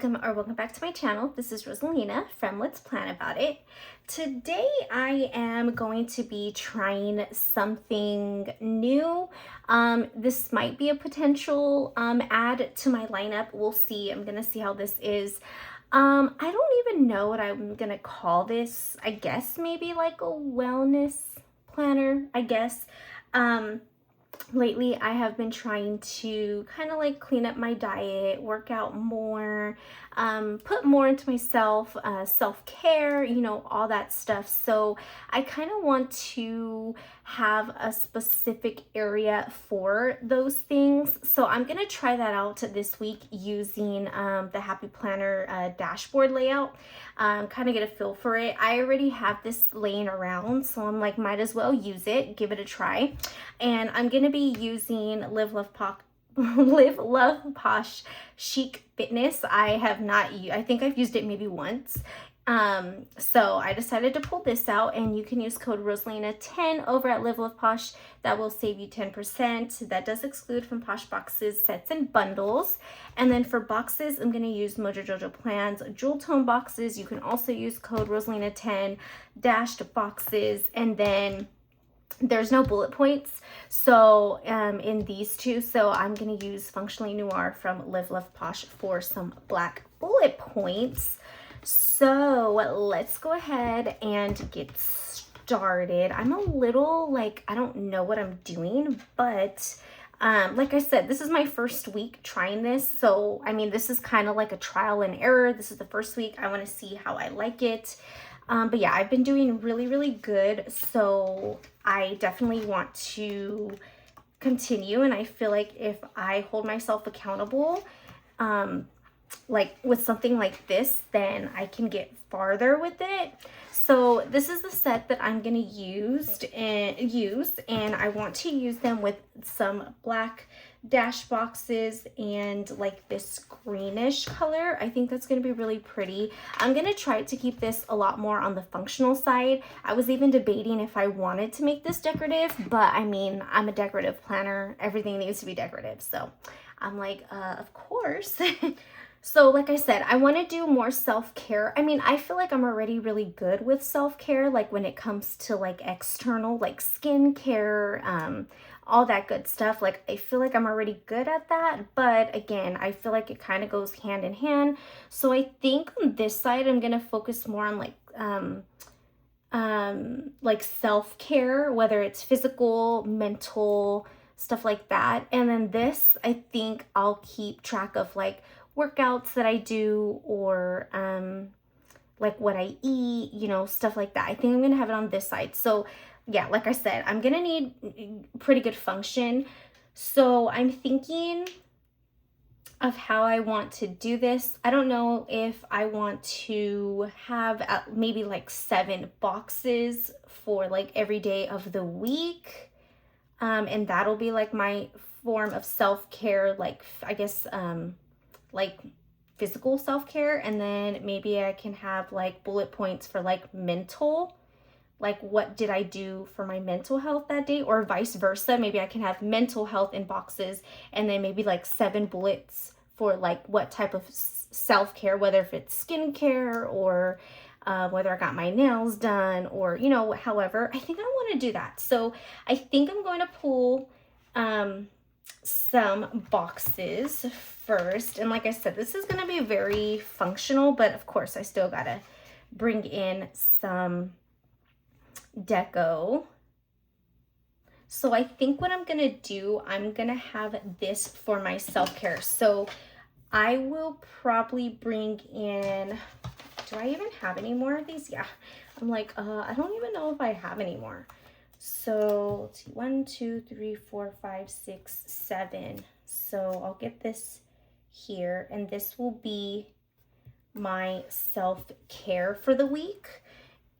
welcome back to my channel. This is Rosalina from Let's Plan About It. Today I am going to be trying something new. This might be a potential add to my lineup. We'll see. I'm gonna see how this is. I don't even know what I'm gonna call this. I guess maybe like a wellness planner, I guess. Lately I have been trying to kind of like clean up my diet, work out more, put more into myself, self-care, you know, all that stuff. So I kind of want to have a specific area for those things. So I'm going to try that out this week using the Happy Planner dashboard layout, kind of get a feel for it. I already have this laying around, so I'm like, might as well use it, give it a try. And I'm going to be using Live Love Posh Chic Fitness. I think I've used it maybe once. So I decided to pull this out, and you can use code Rosalina10 over at Live Love Posh. That will save you 10%. That does exclude from Posh boxes, sets, and bundles. And then for boxes, I'm going to use Mojo Jojo Plans jewel tone boxes. You can also use code Rosalina10 dashed boxes, and then there's no bullet points so in these two, so I'm going to use Functionally Noir from Live Love Posh for some black bullet points. So let's go ahead and get started. I'm a little like, I don't know what I'm doing, but like I said, this is my first week trying this. So, I mean, this is kind of like a trial and error. This is the first week. I want to see how I like it. But yeah, I've been doing really good. So I definitely want to continue. And I feel like if I hold myself accountable, like with something like this, then I can get farther with it. So this is the set that I'm going to use, and I want to use them with some black dash boxes and like this greenish color. I think that's going to be really pretty. I'm going to try to keep this a lot more on the functional side. I was even debating if I wanted to make this decorative, but I mean, I'm a decorative planner. Everything needs to be decorative. So I'm like, of course. So like I said, I want to do more self-care. I mean, I feel like I'm already really good with self-care, like when it comes to like external, like skincare, all that good stuff. Like, I feel like I'm already good at that. But again, I feel like it kind of goes hand in hand. So I think on this side, I'm going to focus more on like self-care, whether it's physical, mental, stuff like that. And then this, I think I'll keep track of like workouts that I do, or like what I eat, you know, stuff like that. I think I'm gonna have it on this side. So yeah, like I said, I'm gonna need pretty good function. So I'm thinking of how I want to do this. I don't know if I want to have maybe like 7 boxes for like every day of the week. And that'll be like my form of self-care, like I guess like physical self-care. And then maybe I can have like bullet points for like mental, like what did I do for my mental health that day, or vice versa. Maybe I can have mental health in boxes, and then maybe like 7 bullets for like what type of self-care, whether if it's skincare or whether I got my nails done, or, you know, however. I think I want to do that. So I think I'm going to pull some boxes first. And like I said, this is going to be very functional, but of course I still got to bring in some deco. So I think what I'm going to do, I'm going to have this for my self-care. So I will probably bring in, do I even have any more of these? Yeah, I'm like, I don't even know if I have any more. So let's see, 1, 2, 3, 4, 5, 6, 7. So I'll get this here, and this will be my self-care for the week.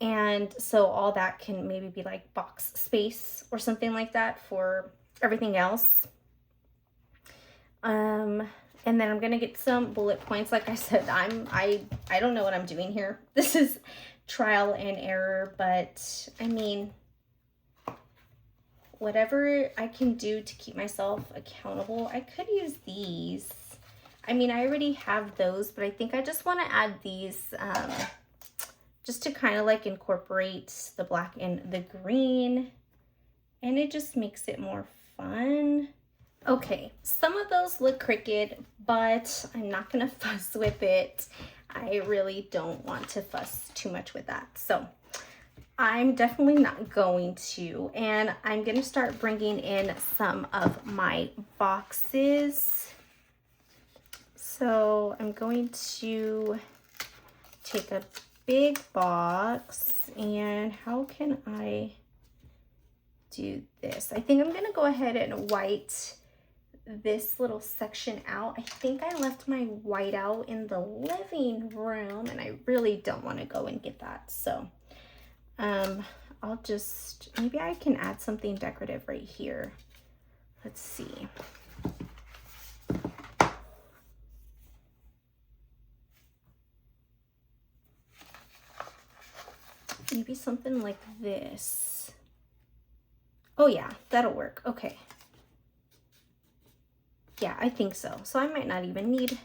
And so all that can maybe be like box space or something like that for everything else. And then I'm gonna get some bullet points. Like I said, I don't know what I'm doing here. This is trial and error, but I mean, whatever I can do to keep myself accountable. I could use these. I mean, I already have those, but I think I just want to add these just to kind of like incorporate the black and the green, and it just makes it more fun. Okay, some of those look crooked, but I'm not gonna fuss with it. I really don't want to fuss too much with that. So I'm definitely not going to, and I'm gonna start bringing in some of my boxes. So I'm going to take a big box, and how can I do this? I think I'm gonna go ahead and white this little section out. I think I left my white out in the living room, and I really don't want to go and get that. So I'll just, maybe I can add something decorative right here. Let's see. Maybe something like this. Oh yeah, that'll work. Okay. Yeah, I think so. So I might not even need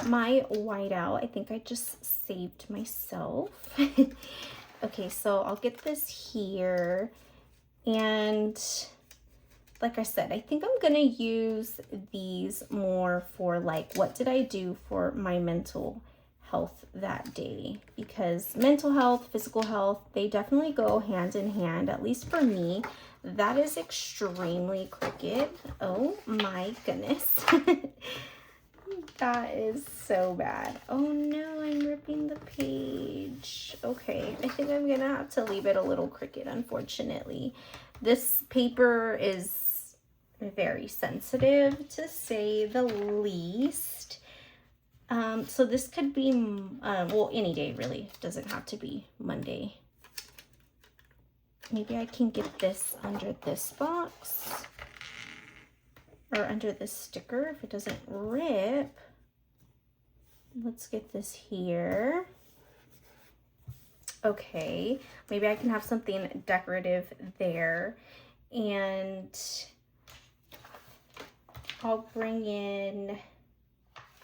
my whiteout. I think I just saved myself. Okay, so I'll get this here. And like I said, I think I'm gonna use these more for like, what did I do for my mental health that day? Because mental health, physical health, they definitely go hand in hand, at least for me. That is extremely crooked. Oh my goodness. That is so bad. Oh no, I'm ripping the page. Okay, I think I'm gonna have to leave it a little crooked, unfortunately. This paper is very sensitive, to say the least. So this could be, well, any day really. Doesn't have to be Monday. Maybe I can get this under this box or under this sticker if it doesn't rip. Let's get this here. Okay, maybe I can have something decorative there. And I'll bring in,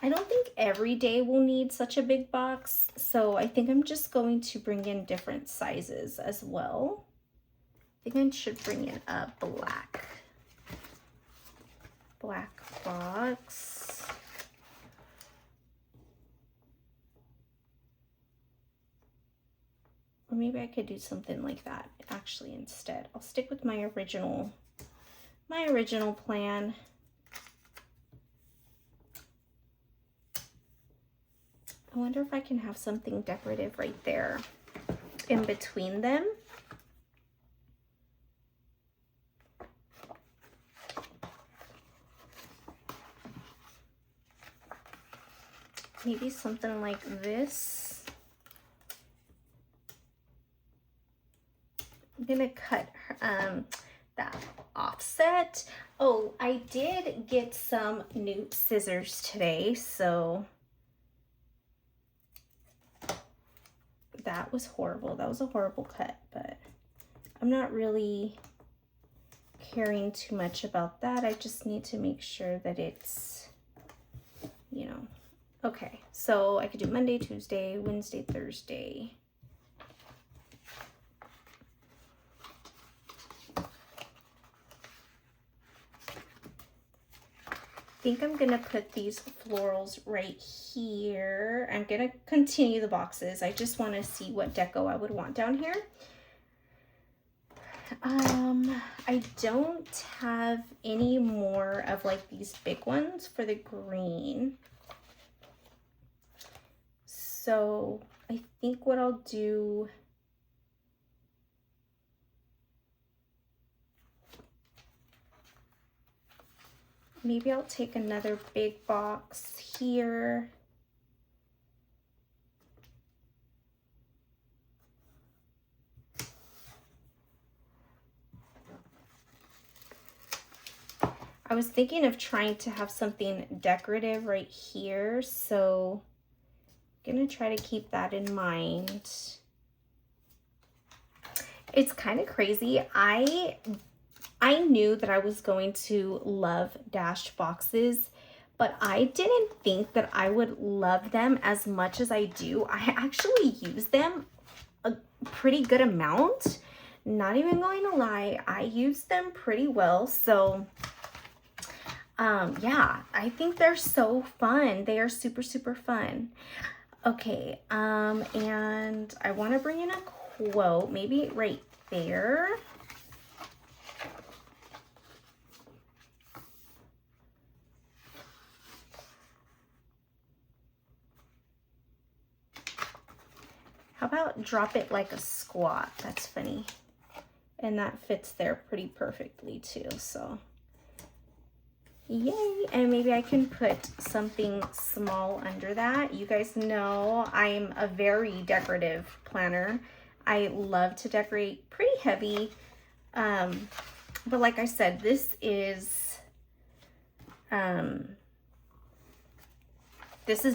I don't think every day will need such a big box, so I think I'm just going to bring in different sizes as well. I think I should bring in a black box. Or maybe I could do something like that actually instead. I'll stick with my original plan. I wonder if I can have something decorative right there in between them. Maybe something like this. I'm gonna cut that offset. Oh, I did get some new scissors today, so that was horrible. That was a horrible cut, but I'm not really caring too much about that. I just need to make sure that it's, you know, okay. So I could do Monday, Tuesday, Wednesday, Thursday. I think I'm gonna put these florals right here. I'm gonna continue the boxes. I just want to see what deco I would want down here. I don't have any more of like these big ones for the green. So I think what I'll do, maybe I'll take another big box here. I was thinking of trying to have something decorative right here, so I'm gonna try to keep that in mind. It's kind of crazy. I knew that I was going to love dashed boxes, but I didn't think that I would love them as much as I do. I actually use them a pretty good amount. Not even going to lie, I use them pretty well. So yeah, I think they're so fun. They are super, super fun. Okay, and I want to bring in a quote, maybe right there. How about drop it like a squat? That's funny. And that fits there pretty perfectly too, so yay. And maybe I can put something small under that. You guys know I'm a very decorative planner. I love to decorate pretty heavy. But like I said, this is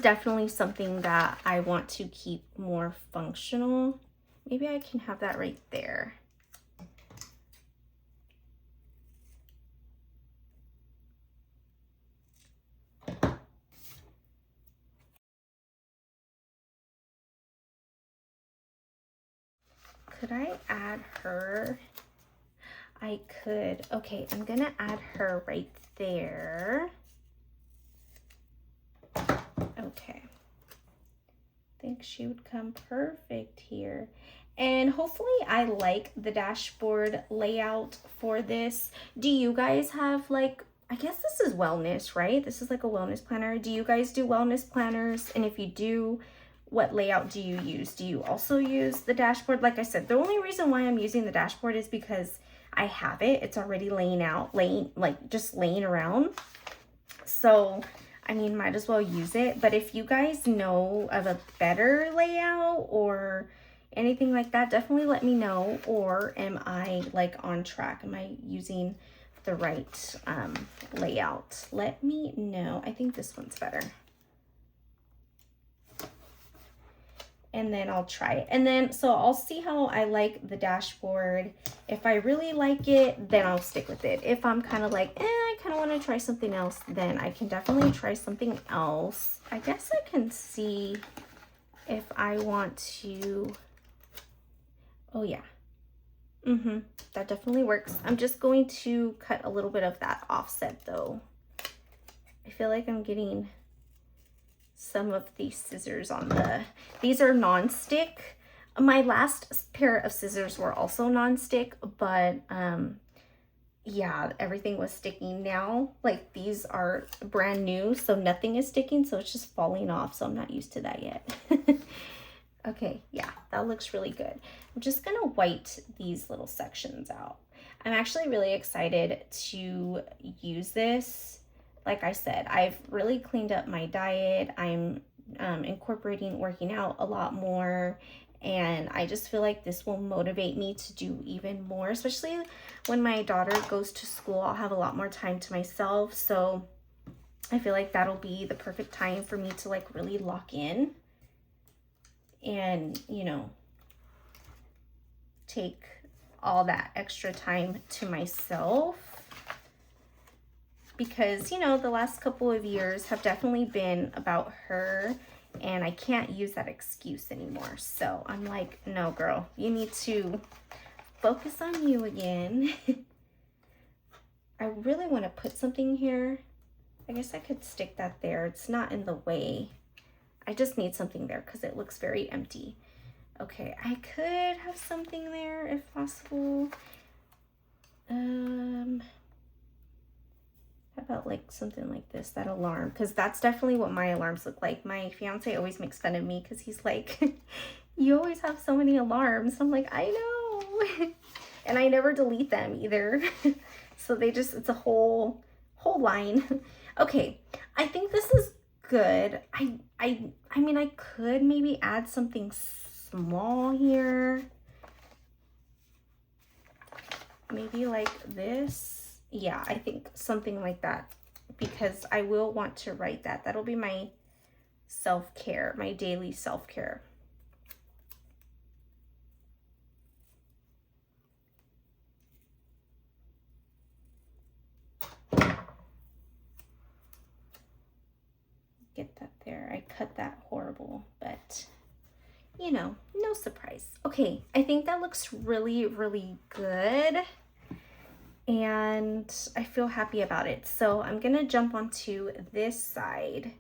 definitely something that I want to keep more functional. Maybe I can have that right there. Could I add her? I could. Okay, I'm gonna add her right there. Okay. I think she would come perfect here. And hopefully I like the dashboard layout for this. Do you guys have like, I guess this is wellness, right? This is like a wellness planner. Do you guys do wellness planners? And if you do, what layout do you use? Do you also use the dashboard? Like I said, the only reason why I'm using the dashboard is because I have it. It's already just laying around. So, I mean, might as well use it. But if you guys know of a better layout or anything like that, definitely let me know. Or am I like on track? Am I using the right layout? Let me know. I think this one's better. And then I'll try it. And then, so I'll see how I like the dashboard. If I really like it, then I'll stick with it. If I'm kind of like, I kind of want to try something else, then I can definitely try something else. I guess I can see if I want to, oh yeah. That definitely works. I'm just going to cut a little bit of that offset though. I feel like I'm getting some of these scissors on these are non-stick. My last pair of scissors were also non-stick, but yeah, everything was sticking now. Like these are brand new, so nothing is sticking, so it's just falling off, so I'm not used to that yet. Okay, yeah, that looks really good. I'm just gonna white these little sections out. I'm actually really excited to use this. Like I said, I've really cleaned up my diet. I'm incorporating working out a lot more, and I just feel like this will motivate me to do even more, especially when my daughter goes to school. I'll have a lot more time to myself, so I feel like that'll be the perfect time for me to like really lock in and, you know, take all that extra time to myself. Because, you know, the last couple of years have definitely been about her, and I can't use that excuse anymore. So I'm like, no, girl, you need to focus on you again. I really want to put something here. I guess I could stick that there. It's not in the way. I just need something there because it looks very empty. Okay, I could have something there if possible. How about like something like this, that alarm, because that's definitely what my alarms look like. My fiance always makes fun of me because he's like, you always have so many alarms. I'm like, I know. And I never delete them either. So they just, it's a whole line. Okay, I think this is good. I mean, I could maybe add something small here. Maybe like this. Yeah, I think something like that, because I will want to write that. That'll be my self-care, my daily self-care. I cut that horrible, but you know, no surprise. Okay, I think that looks really, really good. And I feel happy about it. So I'm gonna jump onto this side.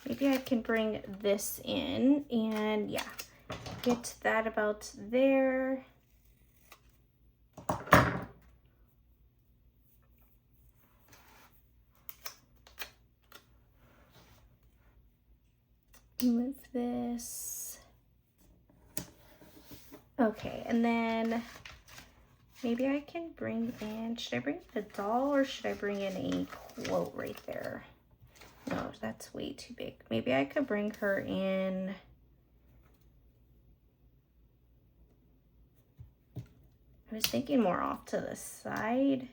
Maybe I can bring this in and yeah, get that about there. Move this. Okay, and then maybe I can bring in, should I bring a doll or should I bring in a quote right there? No, that's way too big. Maybe I could bring her in. I was thinking more off to the side.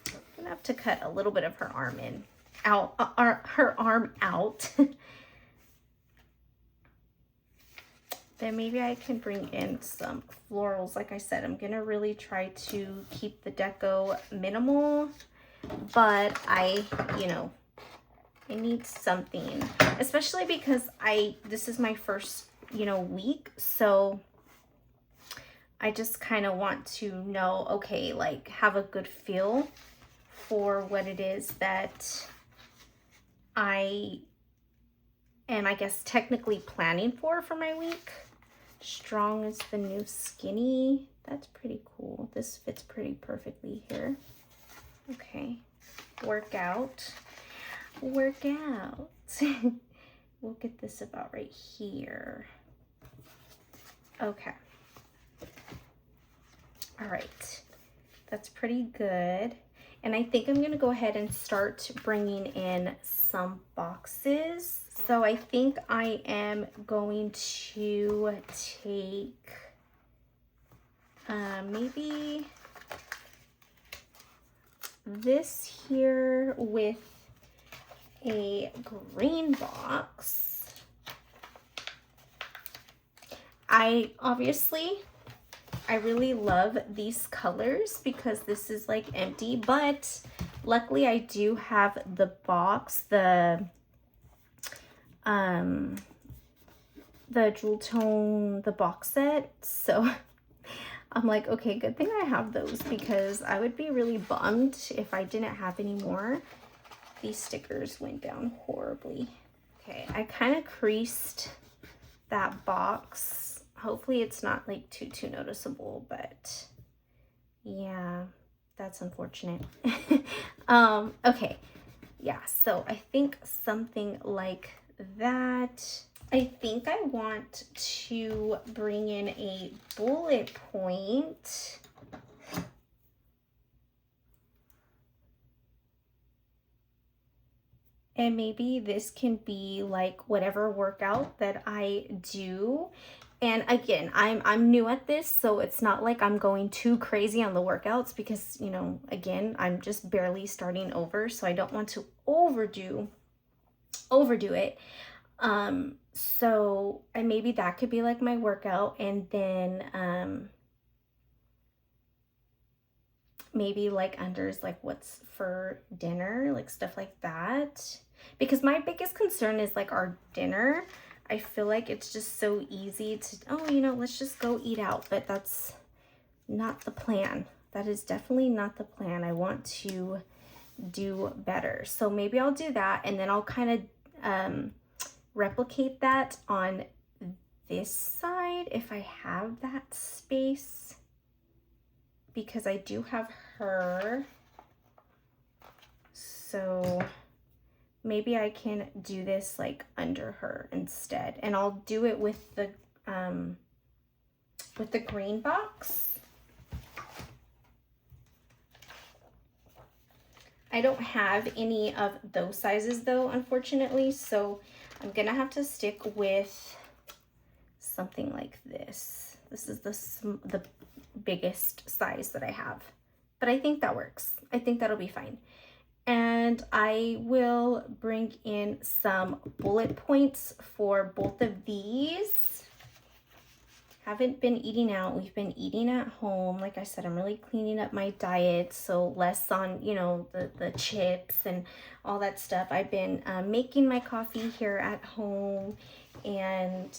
I'm gonna have to cut a little bit of her arm in, her arm out. Then maybe I can bring in some florals. Like I said, I'm gonna really try to keep the deco minimal, but you know, I need something, especially because this is my first, you know, week. So I just kind of want to know, okay, like have a good feel for what it is that I am, I guess, technically planning for my week. Strong is the new skinny. That's pretty cool. This fits pretty perfectly here. Okay, workout. We'll get this about right here. Okay. All right, that's pretty good. And I think I'm gonna go ahead and start bringing in some boxes. So I think I am going to take maybe this here with a green box. I really love these colors because this is like empty, but luckily I do have the box, the jewel tone, the box set. So I'm like, okay, good thing I have those because I would be really bummed if I didn't have any more. These stickers went down horribly. Okay, I kind of creased that box. Hopefully it's not like too noticeable, but yeah, that's unfortunate. Okay, yeah, so I think something like that. I think I want to bring in a bullet point. And maybe this can be like whatever workout that I do. And again, I'm new at this, so it's not like I'm going too crazy on the workouts because, you know, again, I'm just barely starting over, so I don't want to overdo it. So maybe that could be like my workout, and then maybe like unders like what's for dinner, like stuff like that. Because my biggest concern is like our dinner. I feel like it's just so easy to, oh, you know, let's just go eat out, but that's not the plan. That is definitely not the plan. I want to do better. So maybe I'll do that, and then I'll kind of replicate that on this side if I have that space, because I do have her. So maybe I can do this like under her instead, and I'll do it with the green box. I don't have any of those sizes though, unfortunately, so I'm gonna have to stick with something like this. This is the biggest size that I have, but I think that works. I think that'll be fine. And I will bring in some bullet points for both of these. Haven't been eating out. We've been eating at home. Like I said, I'm really cleaning up my diet, so less on, you know, the chips and all that stuff. I've been making my coffee here at home, and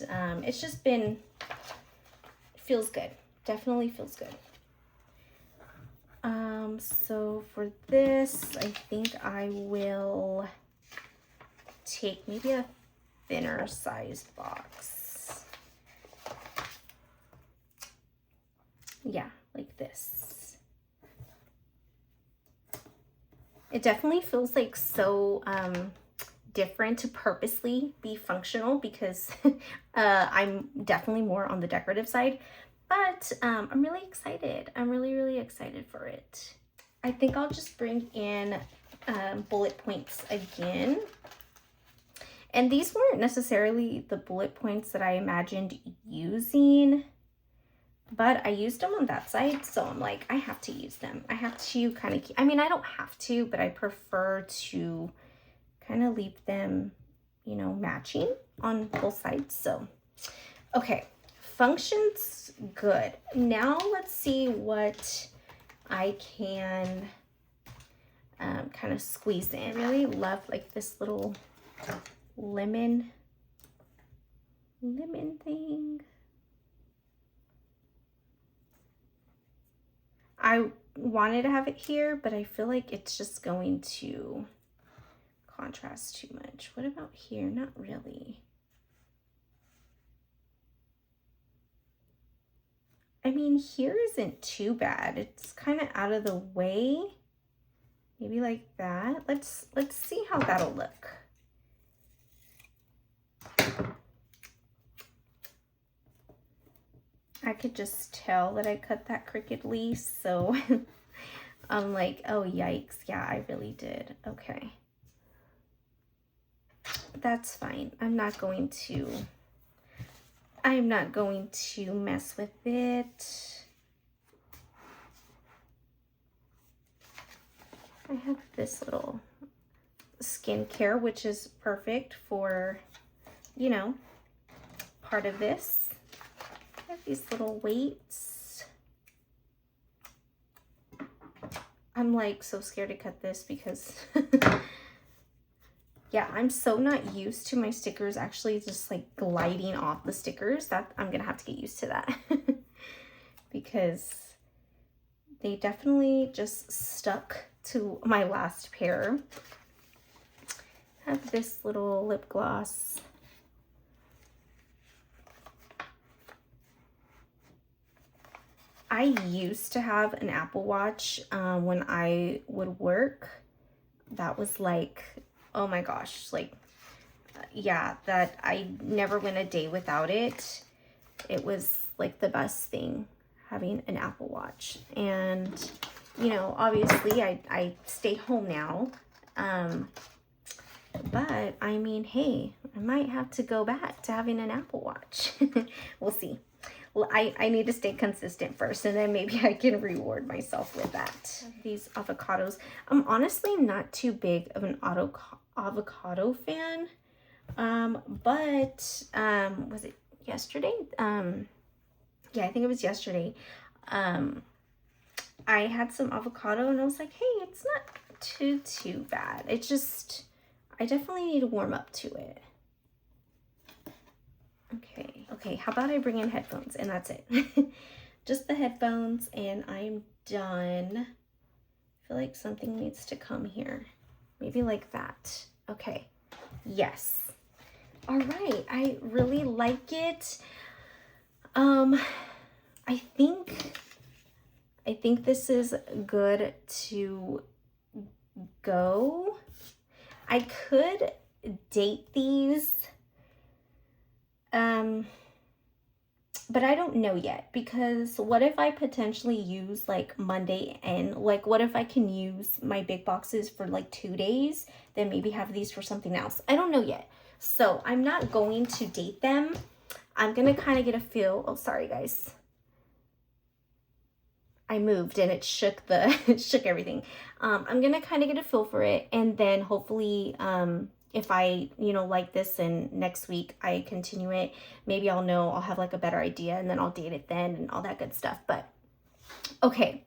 it's just been, feels good. Definitely feels good. So for this, I think I will take maybe a thinner sized box. Yeah, like this. It definitely feels like so different to purposely be functional, because I'm definitely more on the decorative side, but I'm really excited. I'm really excited for it. I think I'll just bring in bullet points again. And these weren't necessarily the bullet points that I imagined using, but I used them on that side, so I'm like, I have to use them. I have to kind of, I mean, I don't have to, but I prefer to kind of leave them, you know, matching on both sides. So, okay, functions good. Now let's see what I can kind of squeeze in. I really love like this little lemon thing. I wanted to have it here, but I feel like it's just going to contrast too much. What about here? Not really. I mean, here isn't too bad. It's kind of out of the way. Maybe like that. Let's see how that'll look. I could just tell that I cut that crookedly, so I'm like, oh yikes, yeah, I really did. Okay. That's fine. I'm not going to mess with it. I have this little skincare, which is perfect for, you know, part of this. I have these little weights. I'm like so scared to cut this because yeah, I'm so not used to my stickers actually just like gliding off the stickers. That I'm gonna have to get used to that because they definitely just stuck to my last pair. I have this little lip gloss. I used to have an Apple Watch when I would work. That was like, oh my gosh, like, yeah, that I never went a day without it. It was like the best thing, having an Apple Watch. And, you know, obviously I stay home now. But I mean, hey, I might have to go back to having an Apple Watch. We'll see. Well, I need to stay consistent first, and then maybe I can reward myself with that. These avocados. I'm honestly not too big of an avocado fan. But was it yesterday? Yeah, I think it was yesterday. I had some avocado and I was like, hey, it's not too bad. It's just, I definitely need to warm up to it. Okay, how about I bring in headphones and that's it. Just the headphones and I'm done. I feel like something needs to come here. Maybe like that. Okay, yes. All right, I really like it. I think this is good to go. I could date these, but I don't know yet, because what if I potentially use like Monday and like, what if I can use my big boxes for like 2 days, then maybe have these for something else? I don't know yet. So I'm not going to date them. I'm going to kind of get a feel. Oh, sorry guys. I moved and it shook it shook everything. I'm going to kind of get a feel for it, and then hopefully, if I, you know, like this and next week I continue it, maybe I'll have like a better idea and then I'll date it then and all that good stuff. But okay,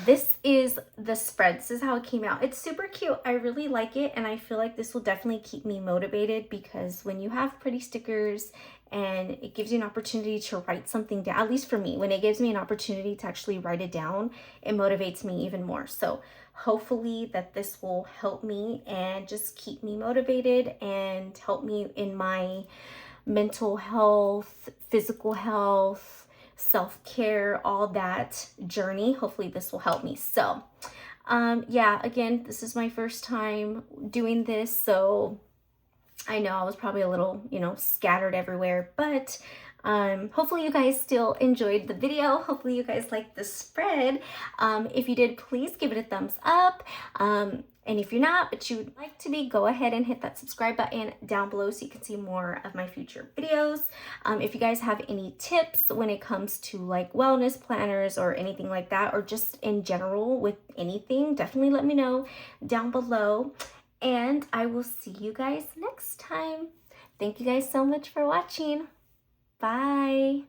this is the spread. This is how it came out. It's super cute. I really like it, and I feel like this will definitely keep me motivated, because when you have pretty stickers and it gives you an opportunity to write something down, at least for me, when it gives me an opportunity to actually write it down, it motivates me even more. So hopefully that this will help me and just keep me motivated and help me in my mental health, physical health, self-care, all that journey. Hopefully this will help me. So yeah, again, this is my first time doing this, so I know I was probably a little, you know, scattered everywhere, but hopefully you guys still enjoyed the video. Hopefully you guys liked the spread. If you did, please give it a thumbs up. And if you're not, but you would like to be, go ahead and hit that subscribe button down below so you can see more of my future videos. If you guys have any tips when it comes to like wellness planners or anything like that, or just in general with anything, definitely let me know down below. And I will see you guys next time. Thank you guys so much for watching. Bye.